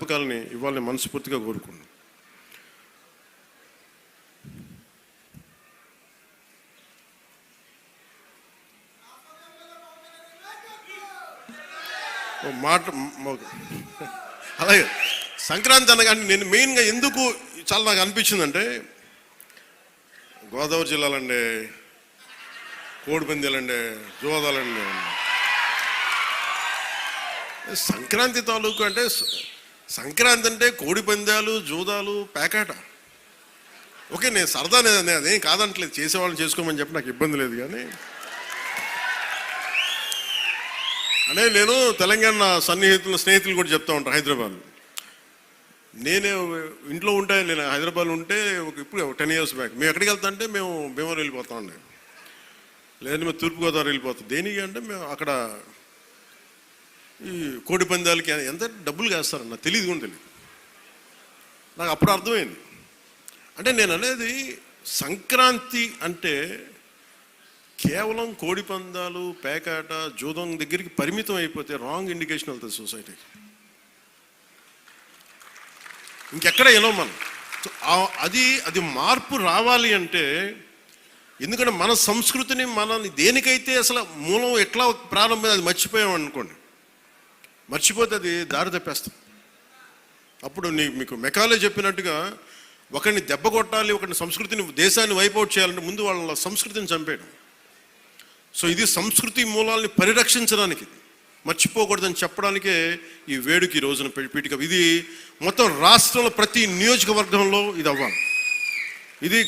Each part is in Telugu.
జ్ఞాపకాలని ఇవ్వాలని మనస్ఫూర్తిగా కోరుకున్నాను. మాట అలాగే సంక్రాంతి అనగానే నేను మెయిన్గా ఎందుకు చాలా నాకు అనిపించిందంటే, గోదావరి జిల్లాలండి, కోడిపందాలండి, జోదాలండి, సంక్రాంతి తాలూకు అంటే సంక్రాంతి అంటే కోడిపందాలు, జూదాలు, పేకాట. ఓకే, నేను సరదానే, అదేం కాదంటలేదు, చేసేవాళ్ళని చేసుకోమని చెప్పి నాకు ఇబ్బంది లేదు. కానీ అంటే నేను తెలంగాణ స్నేహితులు కూడా చెప్తా ఉంటాను. హైదరాబాద్ నేనే ఇంట్లో ఉంటే, నేను హైదరాబాద్లో ఉంటే ఇప్పుడు 10 years బ్యాక్ మేము ఎక్కడికి వెళ్తా అంటే మేము భీమవరం వెళ్ళిపోతాం అండి, లేదంటే మేము తూర్పుగోదావరి వెళ్ళిపోతాం. దేనికి అంటే మేము అక్కడ ఈ కోడి పందాలకి ఎంత డబ్బులు వేస్తారని నాకు తెలియదు కూడా తెలియదు. నాకు అప్పుడు అర్థమైంది. అంటే నేను అనేది సంక్రాంతి అంటే కేవలం కోడి పందాలు, పేకాట, జూదం దగ్గరికి పరిమితం అయిపోతే రాంగ్ ఇండికేషన్ వెళ్తుంది సొసైటీకి. ఇంకెక్కడ వినో మనం. అది మార్పు రావాలి అంటే, ఎందుకంటే మన సంస్కృతిని మనల్ని దేనికైతే అసలు మూలం ఎట్లా ప్రారంభం అది మర్చిపోయాం అనుకోండి, మర్చిపోతే అది దారి తప్పేస్తాం. అప్పుడు మీకు మెకాలే చెప్పినట్టుగా ఒకరిని దెబ్బ కొట్టాలి, ఒకరిని సంస్కృతిని, దేశాన్ని వైపౌట్ చేయాలంటే ముందు వాళ్ళ సంస్కృతిని చంపేయడం. సో ఇది సంస్కృతి మూలాల్ని పరిరక్షించడానికి, మర్చిపోకూడదని చెప్పడానికే ఈ వేడుక ఈ రోజున పీఠిక. ఇది మొత్తం రాష్ట్రంలో ప్రతి నియోజకవర్గంలో ఇది అవ్వాలి. ఇది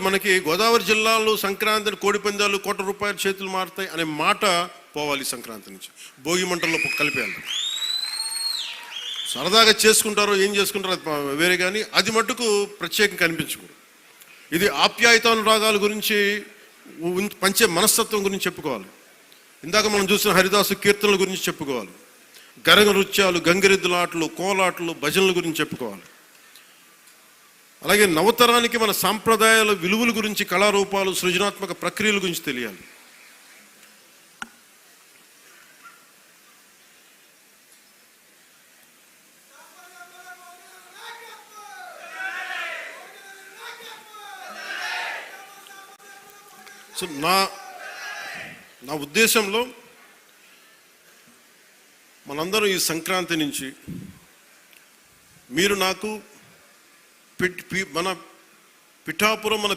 మనకి గోదావరి జిల్లాలో సంక్రాంతిని కోడిపందాలు ₹1,00,00,000 చేతులు మారుతాయి అనే మాట పోవాలి. సంక్రాంతి నుంచి భోగి మంటల్లో కలిపేయాలి. సరదాగా చేసుకుంటారో ఏం చేసుకుంటారో అది వేరే, కానీ అది మట్టుకు ప్రత్యేకంగా కనిపించకూడదు. ఇది ఆప్యాయతానురాగాల గురించి, పంచే మనస్తత్వం గురించి చెప్పుకోవాలి. ఇందాక మనం చూసిన హరిదాసు కీర్తనల గురించి చెప్పుకోవాలి. గరగ నృత్యాలు, గంగిరెద్దులాటలు, కోలాటలు, భజనల గురించి చెప్పుకోవాలి. అలాగే నవతరానికి మన సాంప్రదాయాల విలువల గురించి, కళారూపాలు, సృజనాత్మక ప్రక్రియల గురించి తెలియాలి. సో నా ఉద్దేశంలో మనందరం ఈ సంక్రాంతి నుంచి మీరు నాకు మన పిఠాపురం, మన